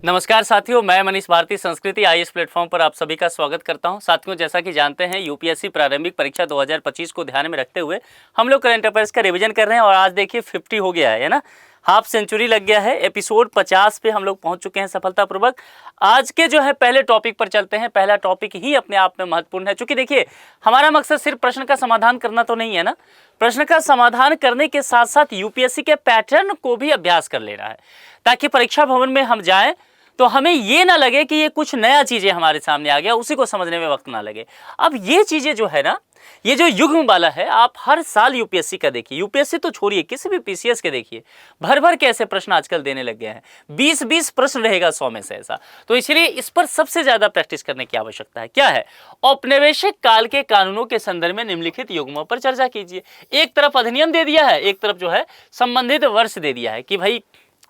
नमस्कार साथियों, मैं मनीष भारती संस्कृति आईएएस प्लेटफॉर्म पर आप सभी का स्वागत करता हूं। साथियों, जैसा कि जानते हैं यूपीएससी प्रारंभिक परीक्षा 2025 को ध्यान में रखते हुए हम लोग करंट अफेयर्स का रिवीजन कर रहे हैं और आज देखिए 50 हो गया है ना, हाफ सेंचुरी लग गया है। एपिसोड 50 पे हम लोग पहुंच चुके हैं सफलतापूर्वक। आज के जो है पहले टॉपिक पर चलते हैं। पहला टॉपिक ही अपने आप में महत्वपूर्ण है, क्योंकि देखिए हमारा मकसद सिर्फ प्रश्न का समाधान करना तो नहीं है ना, प्रश्न का समाधान करने के साथ साथ यूपीएससी के पैटर्न को भी अभ्यास कर लेना है, ताकि परीक्षा भवन में हम जाएं तो हमें ये ना लगे कि ये कुछ नया चीजें हमारे सामने आ गया, उसी को समझने में वक्त ना लगे। अब ये चीजें जो है ना, ये जो युग्म वाला है, आप हर साल यूपीएससी का देखिए, यूपीएससी तो छोड़िए, किसी भी पीसीएस के देखिए, भर भर के ऐसे प्रश्न आजकल देने लग गए हैं। 20-20 प्रश्न रहेगा 100 में से ऐसा। तो इसलिए इस पर सबसे ज्यादा प्रैक्टिस करने की आवश्यकता है। क्या है? औपनिवेशिक काल के कानूनों के संदर्भ में निम्नलिखित युग्मों पर चर्चा कीजिए। एक तरफ अधिनियम दे दिया है, एक तरफ जो है संबंधित वर्ष दे दिया है कि भाई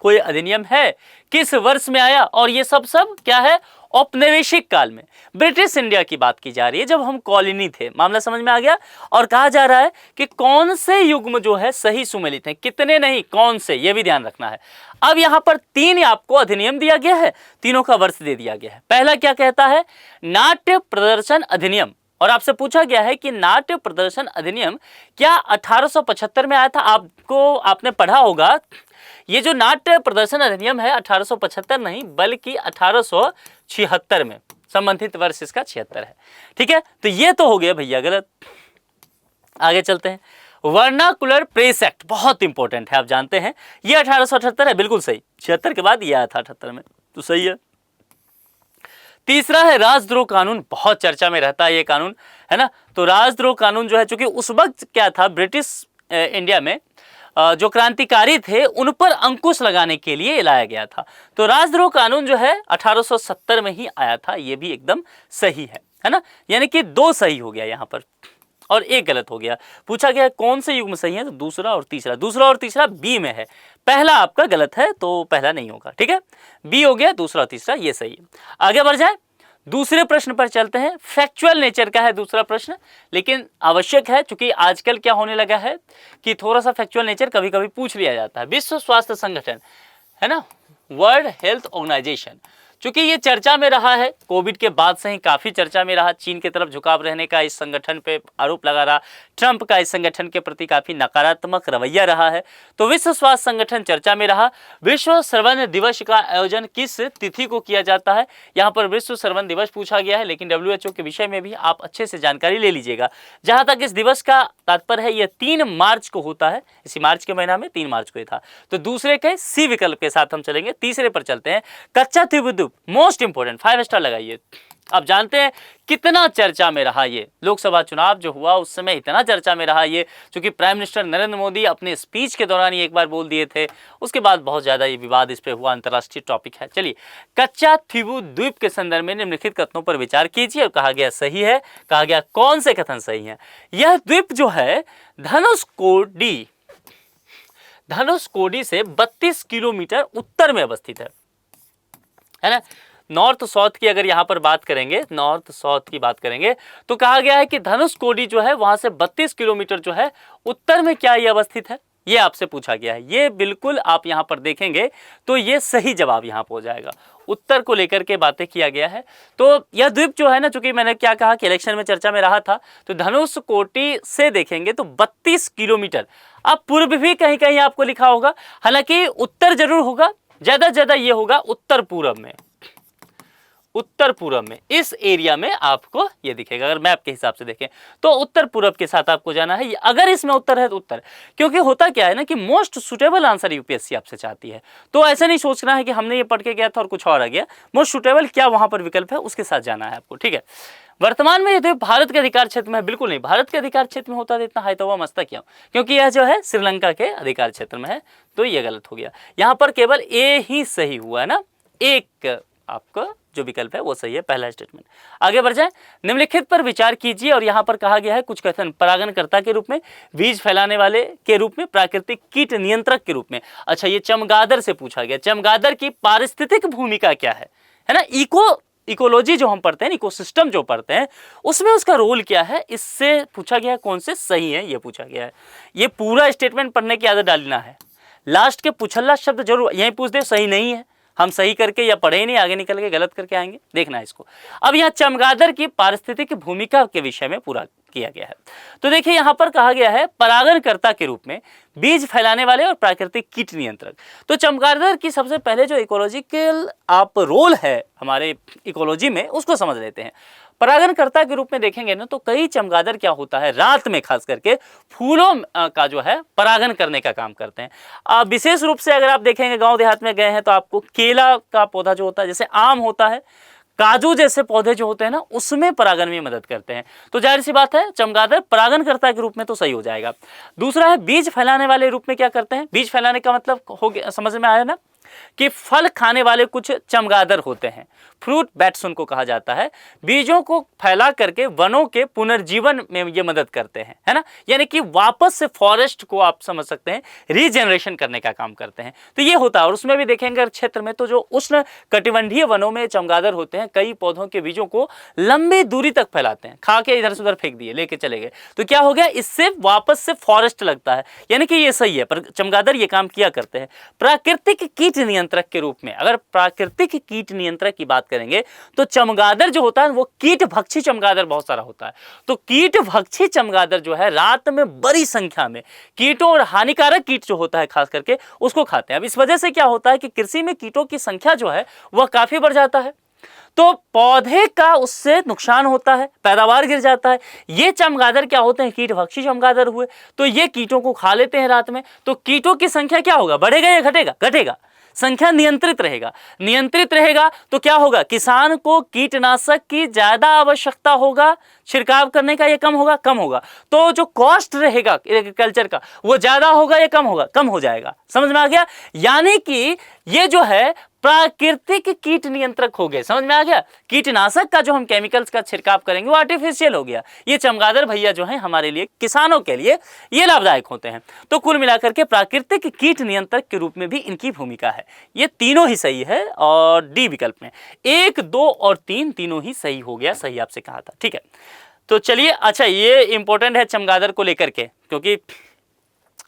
कोई अधिनियम है, किस वर्ष में आया, और ये सब क्या है? औपनिवेशिक काल में ब्रिटिश इंडिया की बात की जा रही है, जब हम कॉलोनी थे। मामला समझ में आ गया। और कहा जा रहा है कि कौन से युग्म जो है सही सुमेलित हैं, कितने नहीं, कौन से, ये भी ध्यान रखना है। अब यहां पर 3 आपको अधिनियम दिया गया है, तीनों का वर्ष दे दिया गया है। पहला क्या कहता है? नाट्य प्रदर्शन अधिनियम। और आपसे पूछा गया है कि नाट्य प्रदर्शन अधिनियम क्या 1875 में आया था? आपने पढ़ा होगा, ये जो नाट्य प्रदर्शन अधिनियम है 1875 नहीं बल्कि 1876 में, संबंधित वर्ष इसका 76 है। ठीक है, तो ये तो हो गया भैया गलत। आगे चलते हैं। वर्नाकुलर प्रेस एक्ट बहुत इंपॉर्टेंट है, आप जानते हैं, ये 1878 है, बिल्कुल सही। 76 के बाद ये आया था 78 में, तो सही है। तीसरा है राजद्रोह कानून, बहुत चर्चा में रहता है ये कानून, है ना। तो राजद्रोह कानून जो है, चूंकि उस वक्त क्या था, ब्रिटिश इंडिया में जो क्रांतिकारी थे उन पर अंकुश लगाने के लिए लाया गया था। तो राजद्रोह कानून जो है 1870 में ही आया था, ये भी एकदम सही है ना। यानी कि 2 सही हो गया यहाँ पर और 1 गलत हो गया। पूछा गया कौन से युग्म सही है, तो दूसरा और तीसरा। दूसरा और तीसरा बी में है, पहला आपका गलत है तो पहला नहीं होगा। ठीक है, बी हो गया, दूसरा और तीसरा ये सही है। आगे बढ़ जाए, दूसरे प्रश्न पर चलते हैं। फैक्चुअल नेचर का है दूसरा प्रश्न, लेकिन आवश्यक है, क्योंकि आजकल क्या होने लगा है कि थोड़ा सा फैक्चुअल नेचर कभी कभी पूछ लिया जाता है। विश्व स्वास्थ्य संगठन, है ना, वर्ल्ड हेल्थ ऑर्गेनाइजेशन, चूंकि ये चर्चा में रहा है, कोविड के बाद से ही काफी चर्चा में रहा। चीन की तरफ झुकाव रहने का इस संगठन पे आरोप लगा रहा, ट्रंप का इस संगठन के प्रति काफी नकारात्मक रवैया रहा है, तो विश्व स्वास्थ्य संगठन चर्चा में रहा। विश्व श्रवण दिवस का आयोजन किस तिथि को किया जाता है? यहाँ पर विश्व श्रवण दिवस पूछा गया है, लेकिन WHO के विषय में भी आप अच्छे से जानकारी ले लीजिएगा। जहां तक इस दिवस का तात्पर्य है, यह 3 मार्च को होता है, इसी मार्च के महीना में 3 मार्च को ही था। तो दूसरे के सी विकल्प के साथ हम चलेंगे। तीसरे पर चलते हैं। कच्चा त्रिभुज, मोस्ट इंपोर्टेंट, 5 स्टार लगाइए। आप जानते हैं कितना चर्चा में रहा ये, लोकसभा चुनाव जो हुआ उस समय इतना चर्चा में रहा ये, क्योंकि प्राइम मिनिस्टर नरेंद्र मोदी अपने स्पीच के दौरान ये एक बार बोल दिए थे, उसके बाद बहुत ज्यादा ये विवाद इस पे हुआ, अंतर्राष्ट्रीय टॉपिक है। चलिए, कच्चा त्रिभुज द्वीप के संदर्भ में निम्नलिखित कथनों पर विचार कीजिए। और कहा गया सही है, कहा गया कौन से कथन सही है। यह द्वीप जो है धनुषकोडी से 32 किलोमीटर उत्तर में अवस्थित है ना। नॉर्थ साउथ की अगर यहाँ पर बात करेंगे, नॉर्थ साउथ की बात करेंगे, तो कहा गया है कि धनुषकोडी जो है वहां से 32 किलोमीटर जो है उत्तर में क्या ये अवस्थित है, ये आपसे पूछा गया है। ये बिल्कुल आप यहाँ पर देखेंगे तो ये सही जवाब यहाँ पर हो जाएगा। उत्तर को लेकर के बातें किया गया है। तो यह द्वीप जो है ना, चूंकि मैंने क्या कहा कि इलेक्शन में चर्चा में रहा था, तो धनुषकोडी से देखेंगे तो 32 किलोमीटर। अब पूर्व भी कहीं कहीं आपको लिखा होगा, हालांकि उत्तर जरूर होगा, ज्यादा से ज्यादा ये होगा उत्तर पूर्व में, उत्तर पूर्व में, इस एरिया में आपको ये दिखेगा। अगर मैप के हिसाब से देखें तो उत्तर पूर्व के साथ आपको जाना है। अगर इसमें उत्तर है तो उत्तर, क्योंकि होता क्या है ना कि मोस्ट सुटेबल आंसर यूपीएससी आपसे चाहती है। तो ऐसा नहीं सोचना है कि हमने ये पढ़ के गया था और कुछ और आ गया। मोस्ट सुटेबल क्या वहां पर विकल्प है उसके साथ जाना है आपको। ठीक है, वर्तमान में ये भारत के अधिकार क्षेत्र में है? बिल्कुल नहीं, भारत के अधिकार क्षेत्र में होता तो इतना हाई मस्ता क्यों, क्योंकि यह जो है श्रीलंका के अधिकार क्षेत्र में है, तो ये गलत हो गया। यहाँ पर केवल ए ही सही हुआ है ना, एक आपका जो विकल्प है वो सही है, पहला स्टेटमेंट। आगे बढ़ जाए। निम्नलिखित पर विचार कीजिए। और यहाँ पर कहा गया है कुछ कथन परागणकर्ता के रूप में, बीज फैलाने वाले के रूप में, प्राकृतिक कीट नियंत्रक के रूप में। अच्छा, ये चमगादड़ से पूछा गया, चमगादड़ की पारिस्थितिक भूमिका क्या है ना। इकोलॉजी जो हम पढ़ते हैं, इकोसिस्टम जो पढ़ते हैं, उसमें उसका रोल क्या है, इससे पूछा गया है। कौन से सही है ये पूछा गया है। ये पूरा स्टेटमेंट पढ़ने की आदत डालना है, लास्ट के पुछल्ला शब्द जरूर यहीं पूछ दे, सही नहीं है हम सही करके या पढ़े ही नहीं, आगे निकल के गलत करके आएंगे, देखना है इसको। अब यहाँ चमगादड़ की पारिस्थितिक भूमिका के विषय में पूरा किया गया है। तो देखिए यहाँ पर कहा गया है परागणकर्ता के रूप में बीज फैलाने वाले और प्राकृतिक कीट नियंत्रक। तो चमगादड़ की सबसे पहले जो इकोलॉजिकल आप रोल है हमारे इकोलॉजी में, उसको समझ लेते हैं। परागणकर्ता के रूप में देखेंगे ना, तो कई चमगादड़ क्या होता है, रात में खास करके फूलों का जो है परागण करने का काम करते हैं। विशेष रूप से अगर आप देखेंगे गांव देहात में गए हैं तो आपको केला का पौधा जो होता है, जैसे आम होता है, काजू जैसे पौधे जो होते हैं ना, उसमें परागण में मदद करते हैं। तो जाहिर सी बात है चमगादड़ परागणकर्ता के रूप में तो सही हो जाएगा। दूसरा है बीज फैलाने वाले रूप में क्या करते हैं। बीज फैलाने का मतलब हो गया, समझ में आया ना, कि फल खाने वाले कुछ चमगादड़ होते हैं, फ्रूट बैट्स उनको कहा जाता है। बीजों को फैला करके वनों के पुनर्जीवन में ये मदद करते हैं, है ना, यानी कि वापस से फॉरेस्ट को आप समझ सकते हैं रीजनरेशन करने का काम करते हैं। तो ये होता है। और उसमें भी देखेंगे क्षेत्र में तो जो उष्ण कटिबंधीय वनों में चमगादड़ होते हैं, कई पौधों के बीजों को लंबी दूरी तक फैलाते हैं, खा के इधर से उधर फेंक दिए, लेके चले गए, तो क्या हो गया, इससे वापस से फॉरेस्ट लगता है, यानी कि ये सही है। पर चमगादड़ ये काम किया करते हैं। प्राकृतिक कीट नियंत्रक के रूप में, अगर प्राकृतिक कीट नियंत्रक की बात करेंगे तो चमगादड़ जो होता है वो कीट भक्षी चमगादड़ बहुत सारा होता है। तो कीट भक्षी चमगादड़ जो है रात में बड़ी संख्या में कीटों और हानिकारक कीट जो होता है खास करके उसको खाते हैं। अब इस वजह से क्या होता है कि कृषि में कीटों की संख्या जो है वह काफी बढ़ जाता है, तो पौधे का उससे नुकसान होता है, पैदावार गिर जाता है। ये चमगादड़ क्या होते हैं, कीट भक्षी चमगादड़ हुए, तो ये कीटों को खा लेते हैं रात में। तो कीटों की संख्या क्या होगा, बढ़ेगा या घटेगा, घटेगा। संख्या नियंत्रित रहेगा, नियंत्रित रहेगा तो क्या होगा, किसान को कीटनाशक की ज्यादा आवश्यकता होगा छिड़काव करने का, ये कम होगा, कम होगा। तो जो कॉस्ट रहेगा एग्रीकल्चर का वो ज्यादा होगा या कम होगा, कम हो जाएगा। समझ में आ गया, यानी कि ये जो है प्राकृतिक कीट नियंत्रक हो गए। समझ में आ गया, कीटनाशक का जो हम केमिकल्स का छिड़काव करेंगे वो आर्टिफिशियल हो गया। ये चमगादड़ भैया जो हैं हमारे लिए, किसानों के लिए ये लाभदायक होते हैं। तो कुल मिलाकर के प्राकृतिक कीट नियंत्रक के रूप में भी इनकी भूमिका है। ये तीनों ही सही है, और डी विकल्प में 1, 2 और 3 तीनों ही सही हो गया, सही आपसे कहा था, ठीक है। तो चलिए, अच्छा ये इंपॉर्टेंट है चमगादड़ को लेकर के, क्योंकि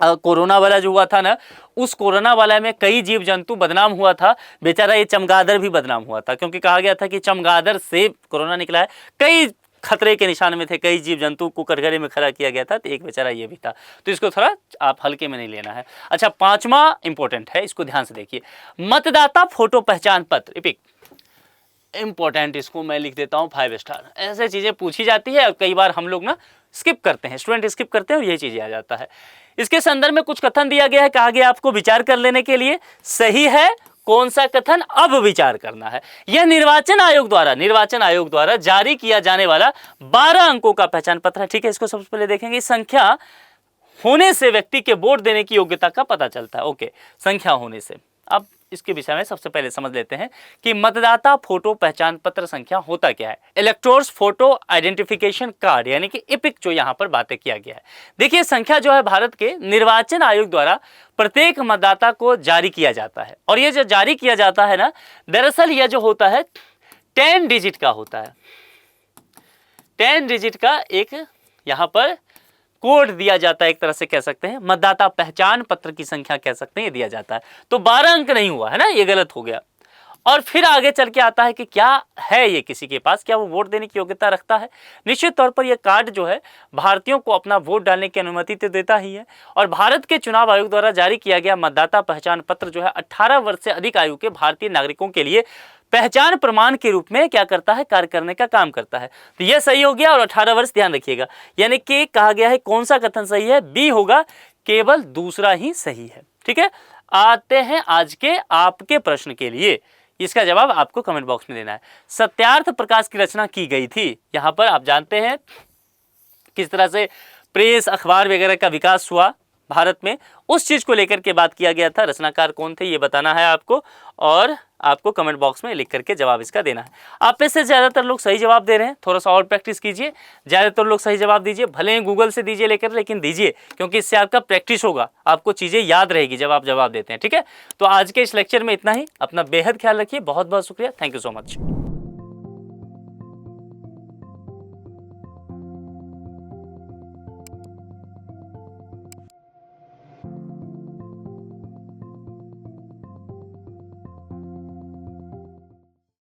कोरोना वाला जो हुआ था ना, उस कोरोना वाला में कई जीव जंतु बदनाम हुआ था, बेचारा ये चमगादड़ भी बदनाम हुआ था, क्योंकि कहा गया था कि चमगादड़ से कोरोना निकला है। कई खतरे के निशान में थे, कई जीव जंतु को कटघरे में खड़ा किया गया था, तो एक बेचारा ये भी था। तो इसको थोड़ा आप हल्के में नहीं लेना है। अच्छा, 5वां इंपॉर्टेंट है, इसको ध्यान से देखिए। मतदाता फोटो पहचान पत्र, इपिक इंपॉर्टेंट, इसको मैं लिख देता हूँ 5 स्टार। ऐसे चीजें पूछी जाती है और कई बार हम लोग ना स्किप करते हैं, स्टूडेंट स्किप करते हैं और यही चीजें आ जाता है। इसके संदर्भ में कुछ कथन दिया गया है, कहा गया आपको विचार कर लेने के लिए, सही है कौन सा कथन, अब विचार करना है। यह निर्वाचन आयोग द्वारा जारी किया जाने वाला 12 अंकों का पहचान पत्र है, ठीक है। इसको सबसे पहले देखेंगे, संख्या होने से व्यक्ति के वोट देने की योग्यता का पता चलता है। ओके, संख्या होने से। अब इसके विषय में सबसे पहले समझ लेते हैं कि मतदाता फोटो पहचान पत्र संख्या होता क्या है। इलेक्टोर्स फोटो आइडेंटिफिकेशन कार्ड, यानी कि इपिक जो यहाँ पर बातें किया गया है। देखिए, संख्या जो है भारत के निर्वाचन आयोग द्वारा प्रत्येक मतदाता को जारी किया जाता है, और ये जो जारी किया जाता है ना, दरअसल यह जो होता है 10 डिजिट का होता है। 10 डिजिट का एक यहाँ पर कोड दिया जाता है, एक तरह से कह सकते हैं मतदाता पहचान पत्र की संख्या कह सकते हैं, ये दिया जाता है। तो 12 अंक नहीं हुआ है ना, ये गलत हो गया। और फिर आगे चल के आता है कि क्या है ये किसी के पास, क्या वो वोट देने की योग्यता रखता है। निश्चित तौर पर यह कार्ड जो है भारतीयों को अपना वोट डालने की अनुमति तो देता ही है। और भारत के चुनाव आयोग द्वारा जारी किया गया मतदाता पहचान पत्र जो है 18 वर्ष से अधिक आयु के भारतीय नागरिकों के लिए पहचान प्रमाण के रूप में क्या करता है, कार्य करने का काम करता है। तो यह सही हो गया, और 18 वर्ष ध्यान रखिएगा, यानी कि कहा गया है कौन सा कथन सही है, बी होगा, केवल दूसरा ही सही है, ठीक है। आते हैं आज के आपके प्रश्न के लिए, इसका जवाब आपको कमेंट बॉक्स में देना है। सत्यार्थ प्रकाश की रचना की गई थी। यहाँ पर आप जानते हैं किस तरह से प्रेस, अखबार वगैरह का विकास हुआ भारत में, उस चीज को लेकर के बात किया गया था। रचनाकार कौन थे ये बताना है आपको, और आपको कमेंट बॉक्स में लिख करके जवाब इसका देना है। आप में से ज़्यादातर लोग सही जवाब दे रहे हैं, थोड़ा सा और प्रैक्टिस कीजिए, ज़्यादातर लोग सही जवाब दीजिए, भले ही गूगल से दीजिए लेकर, लेकिन दीजिए, क्योंकि इससे आपका प्रैक्टिस होगा, आपको चीज़ें याद रहेगी जब आप जवाब देते हैं, ठीक है। तो आज के इस लेक्चर में इतना ही, अपना बेहद ख्याल रखिए, बहुत बहुत शुक्रिया, थैंक यू सो मच।